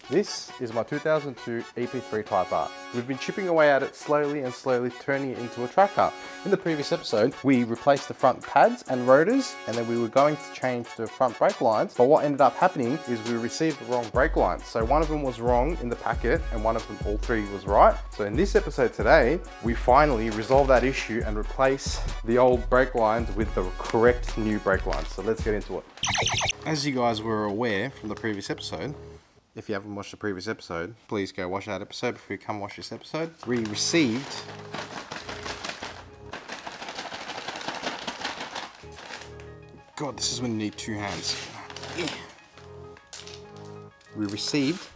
This is my 2002 EP3 Type R. We've been chipping away at it slowly and slowly, turning it into a track car. In the previous episode, we replaced the front pads and rotors, and then we were going to change the front brake lines, but what ended up happening is we received the wrong brake lines. So one of them was wrong in the packet, and one of them, all three, was right. So in this episode today, we finally resolve that issue and replace the old brake lines with the correct new brake lines. So let's get into it. As you guys were aware from the previous episode, if you haven't watched the previous episode, please go watch that episode before you come watch this episode. We received God, this is when you need two hands. Yeah. We received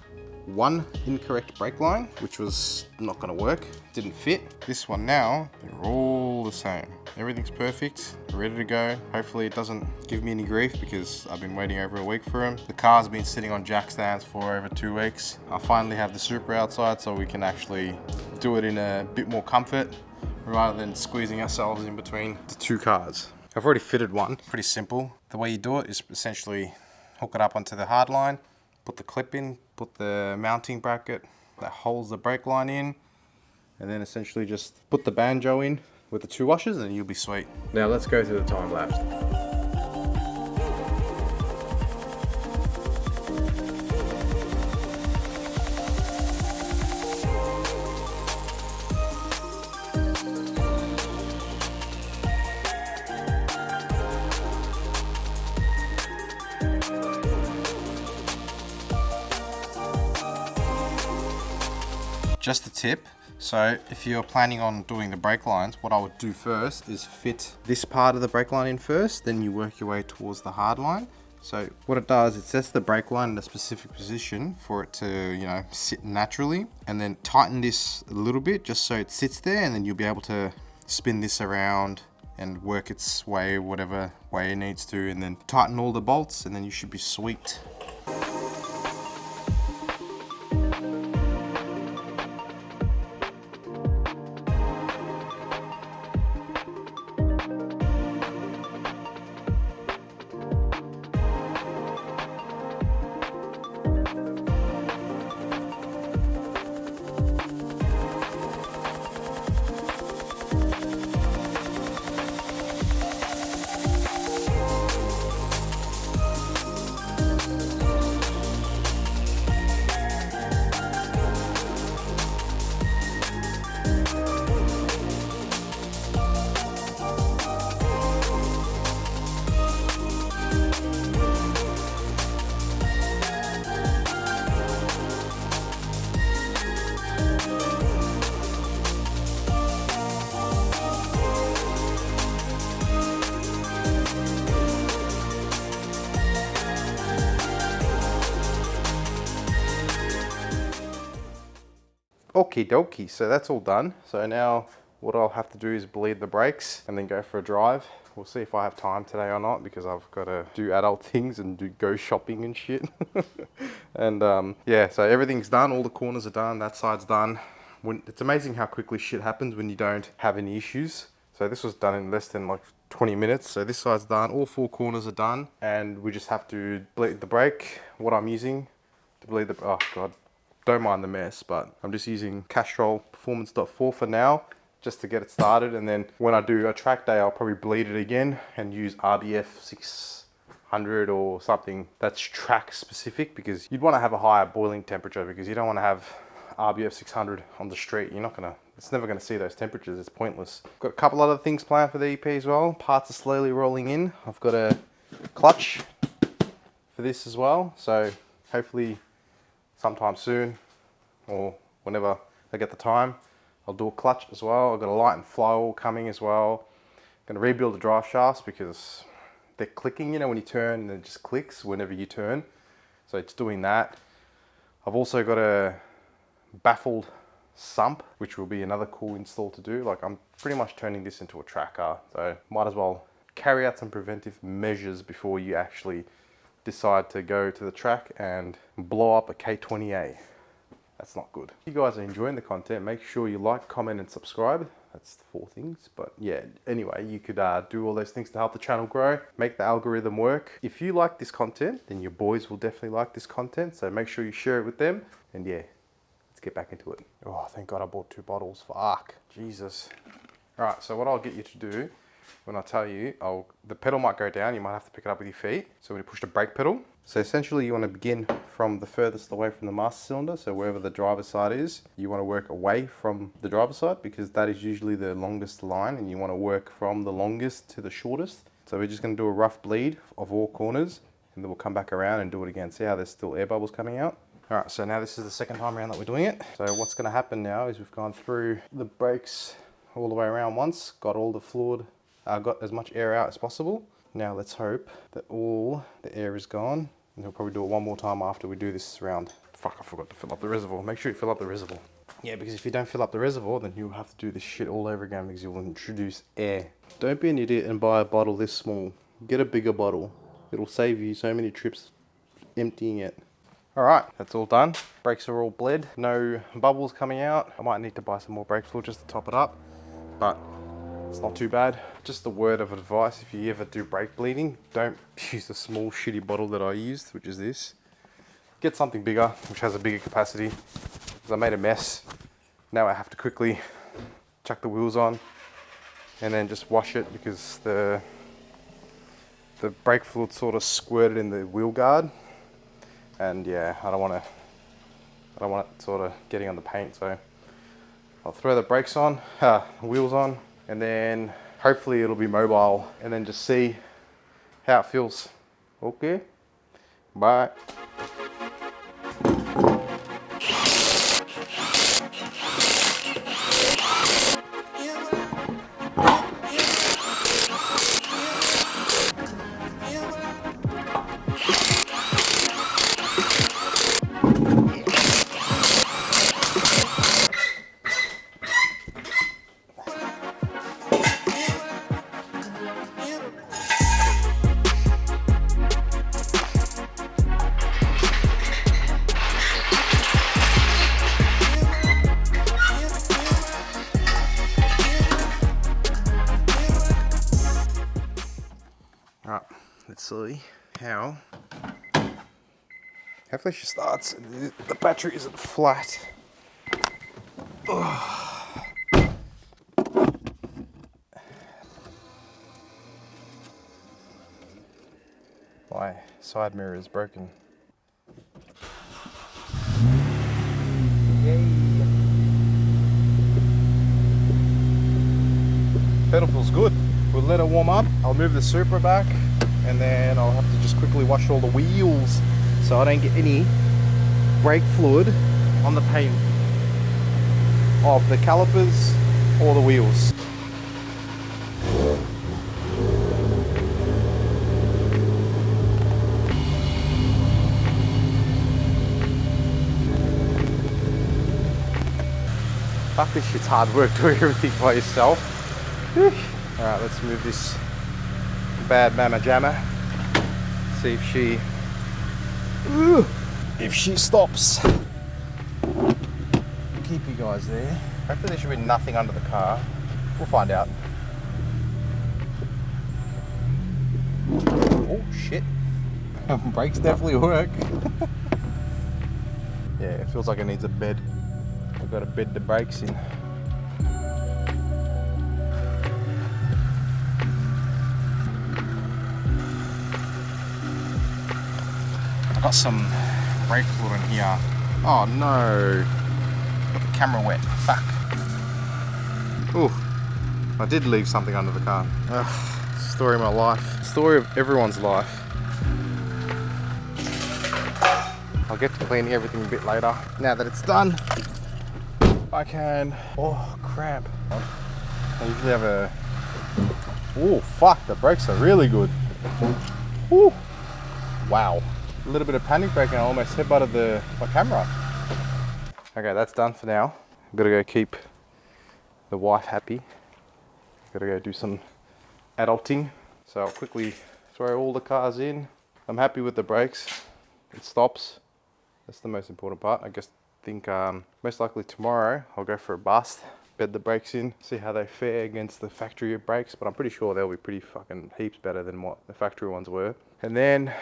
one incorrect brake line, which was not going to work, didn't fit. This one now, they're all the same. Everything's perfect, ready to go. Hopefully it doesn't give me any grief because I've been waiting over a week for them. The car's been sitting on jack stands for over 2 weeks. I finally have the Supra outside so we can actually do it in a bit more comfort rather than squeezing ourselves in between the two cars. I've already fitted one, pretty simple. The way you do it is essentially hook it up onto the hard line, put the clip in, put the mounting bracket that holds the brake line in, and then essentially just put the banjo in with the two washers and you'll be sweet. Now let's go to the time lapse. Just a tip, so if you're planning on doing the brake lines, what I would do first is fit this part of the brake line in first, then you work your way towards the hard line. So what it does, it sets the brake line in a specific position for it to, sit naturally, and then tighten this a little bit just so it sits there, and then you'll be able to spin this around and work its way whatever way it needs to, and then tighten all the bolts, and then you should be sweet. Okie dokie, so that's all done. So now what I'll have to do is bleed the brakes and then go for a drive. We'll see if I have time today or not because I've got to do adult things and go shopping and shit. And yeah, so everything's done. All the corners are done. That side's done. It's amazing how quickly shit happens when you don't have any issues. So this was done in less than like 20 minutes. So this side's done. All 4 corners are done. And we just have to bleed the brake. What I'm using to bleed the... Oh, God. Don't mind the mess, but I'm just using Castrol Performance.4 for now, just to get it started. And then when I do a track day, I'll probably bleed it again and use RBF 600 or something that's track specific, because you'd want to have a higher boiling temperature because you don't want to have RBF 600 on the street. It's never going to see those temperatures. It's pointless. Got a couple other things planned for the EP as well. Parts are slowly rolling in. I've got a clutch for this as well. So hopefully sometime soon or whenever I get the time, I'll do a clutch as well. I've got a light and flow coming as well. I'm going to rebuild the drive shafts because they're clicking, when you turn and it just clicks whenever you turn. So it's doing that. I've also got a baffled sump, which will be another cool install to do. Like, I'm pretty much turning this into a track car, so might as well carry out some preventive measures before you actually decide to go to the track and blow up a K20A. That's not good. If you guys are enjoying the content, make sure you like, comment and subscribe. that's the 4 things. But yeah, anyway, you could do all those things to help the channel grow, make the algorithm work. If you like this content, then your boys will definitely like this content. So make sure you share it with them. And yeah, let's get back into it. Oh, thank God I bought 2 bottles. Fuck, Jesus. All right, so what I'll get you to do, when I tell you, the pedal might go down, you might have to pick it up with your feet. So when you push the brake pedal, so essentially you want to begin from the furthest away from the master cylinder, so wherever the driver's side is, you want to work away from the driver's side because that is usually the longest line and you want to work from the longest to the shortest. So we're just going to do a rough bleed of all corners and then we'll come back around and do it again. See how there's still air bubbles coming out? All right, so now this is the second time around that we're doing it. So what's going to happen now is we've gone through the brakes all the way around once, got all the fluid, got as much air out as possible. Now let's hope that all the air is gone. And we'll probably do it one more time after we do this round. Fuck, I forgot to fill up the reservoir. Make sure you fill up the reservoir. Yeah, because if you don't fill up the reservoir, then you'll have to do this shit all over again because you will introduce air. Don't be an idiot and buy a bottle this small. Get a bigger bottle. It'll save you so many trips emptying it. All right, that's all done. Brakes are all bled. No bubbles coming out. I might need to buy some more brake fluid just to top it up, but it's not too bad. Just a word of advice, if you ever do brake bleeding, don't use the small shitty bottle that I used, which is this. Get something bigger, which has a bigger capacity, because I made a mess. Now I have to quickly chuck the wheels on and then just wash it because the brake fluid sort of squirted in the wheel guard. And yeah, I don't want it sort of getting on the paint, so I'll throw the brakes on, wheels on, and then hopefully it'll be mobile and then just see how it feels. Okay, bye. Alright, let's see how. Hopefully she starts and the battery isn't flat. Ugh. My side mirror is broken. Yay! Pedal feels good. We'll let it warm up. I'll move the Supra back and then I'll have to just quickly wash all the wheels so I don't get any brake fluid on the paint of the calipers or the wheels. Fuck, this shit's hard work doing everything by yourself. Alright, let's move this bad mama jammer. See if she stops. Keep you guys there. Hopefully there should be nothing under the car. We'll find out. Oh shit. Brakes definitely work. Yeah, it feels like it needs a bed. I've got to bed the brakes in. I've got some brake fluid in here. Oh no. Got the camera wet. Fuck. Ooh. I did leave something under the car. Ugh. Story of my life. Story of everyone's life. I'll get to cleaning everything a bit later. Now that it's done, I can... Oh, cramp. I usually have a... Oh, fuck. The brakes are really good. Woo. Wow. A little bit of panic braking, I almost headbutted my camera. Okay, that's done for now. I've got to go keep the wife happy. Got to go do some adulting. So I'll quickly throw all the cars in. I'm happy with the brakes. It stops. That's the most important part. I think most likely tomorrow I'll go for a bust bed the brakes in, see how they fare against the factory brakes, but I'm pretty sure they'll be pretty fucking heaps better than what the factory ones were. And then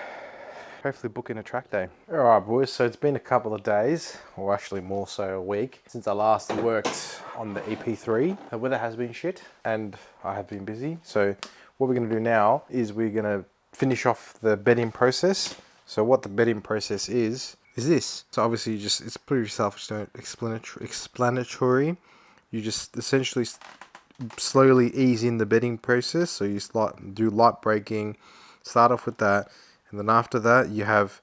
hopefully book in a track day. All right, boys, so it's been a couple of days, or actually more so a week, since I last worked on the EP3. The weather has been shit, and I have been busy. So what we're gonna do now is we're gonna finish off the bedding process. So what the bedding process is this. So obviously you just, it's pretty self-explanatory. You just essentially slowly ease in the bedding process. So you do light braking, start off with that. And then after that, you have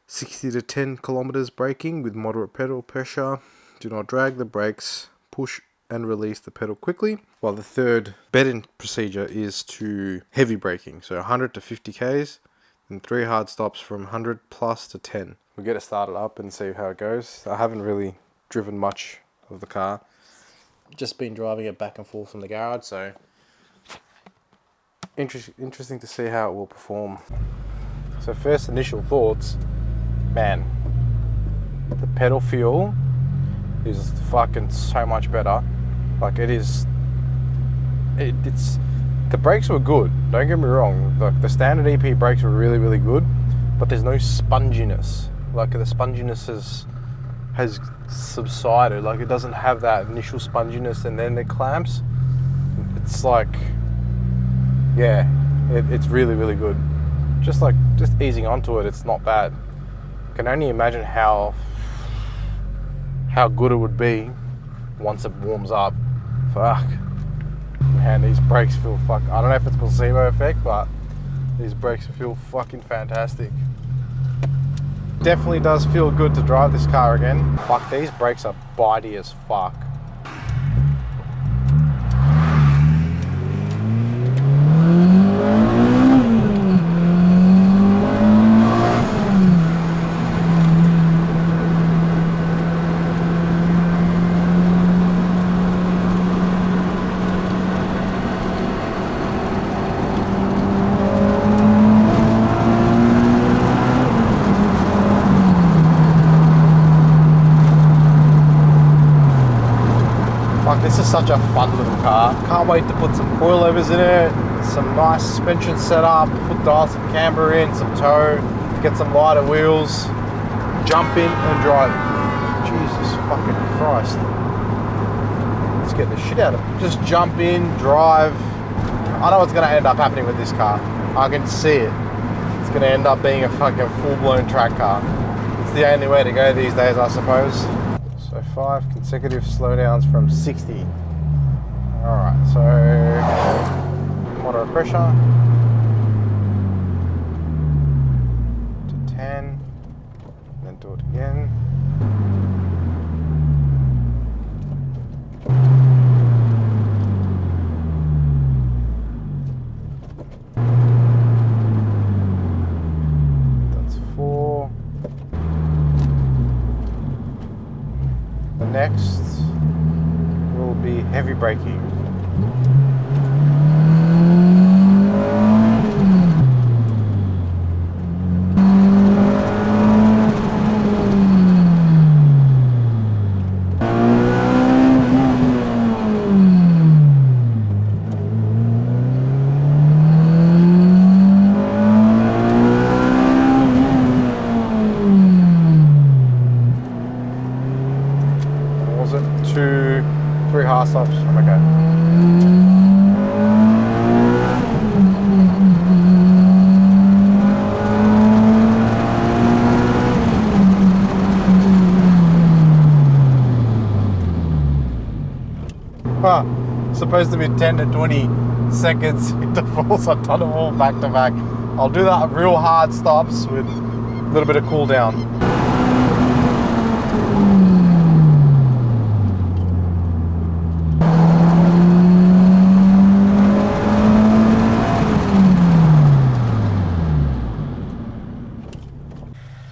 60 to 10 kilometers braking with moderate pedal pressure. Do not drag the brakes, push and release the pedal quickly. While the third bedding procedure is to heavy braking. So 100 to 50 Ks and 3 hard stops from 100 plus to 10. We'll get it started up and see how it goes. I haven't really driven much of the car. Just been driving it back and forth from the garage, so interesting to see how it will perform. So first initial thoughts, man, the pedal feel is fucking so much better. Like it's the brakes were good, don't get me wrong. Like the standard EP brakes were really good, but there's no sponginess. Like the sponginess has subsided. Like it doesn't have that initial sponginess and then it clamps. It's like, yeah, it's really good. Just easing onto it, it's not bad. Can only imagine how good it would be once it warms up. Fuck, man, these brakes feel I don't know if it's placebo effect, but these brakes feel fucking fantastic. Definitely does feel good to drive this car again. Fuck, these brakes are bitey as fuck. This is such a fun little car. Can't wait to put some coilovers in it, some nice suspension setup, put dial some camber in, some toe, get some lighter wheels, jump in and drive. Jesus fucking Christ. Let's get the shit out of it. Just jump in, drive. I know what's gonna end up happening with this car. I can see it. It's gonna end up being a fucking full-blown track car. It's the only way to go these days, I suppose. So 5 consecutive slowdowns from 60. Alright, so moderate pressure to 10, then do it again. That's 4. The next will be heavy braking. Was it 2, 3 hard stops? Okay. Supposed to be 10 to 20 seconds intervals. I've done them all back to back. I'll do that real hard stops with a little bit of cool down.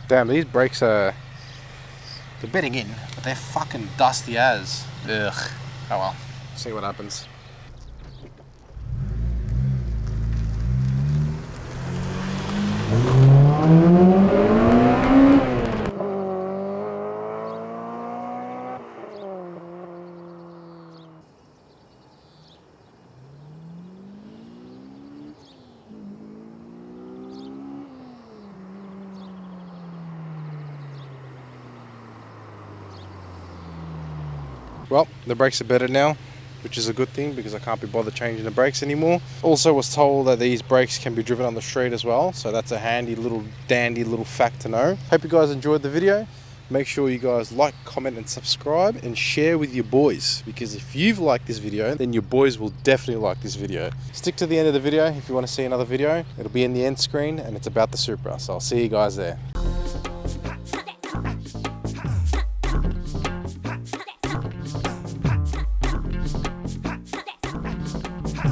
Damn, these brakes are, they're bedding in, but they're fucking dusty as. Ugh. Oh well, see what happens. Well, the brakes are better now, which is a good thing because I can't be bothered changing the brakes anymore. Also was told that these brakes can be driven on the street as well, so that's a handy little dandy little fact to know. Hope you guys enjoyed the video. Make sure you guys like, comment and subscribe and share with your boys, because if you've liked this video, then your boys will definitely like this video. Stick to the end of the video if you want to see another video. It'll be in the end screen and it's about the Supra, so I'll see you guys there.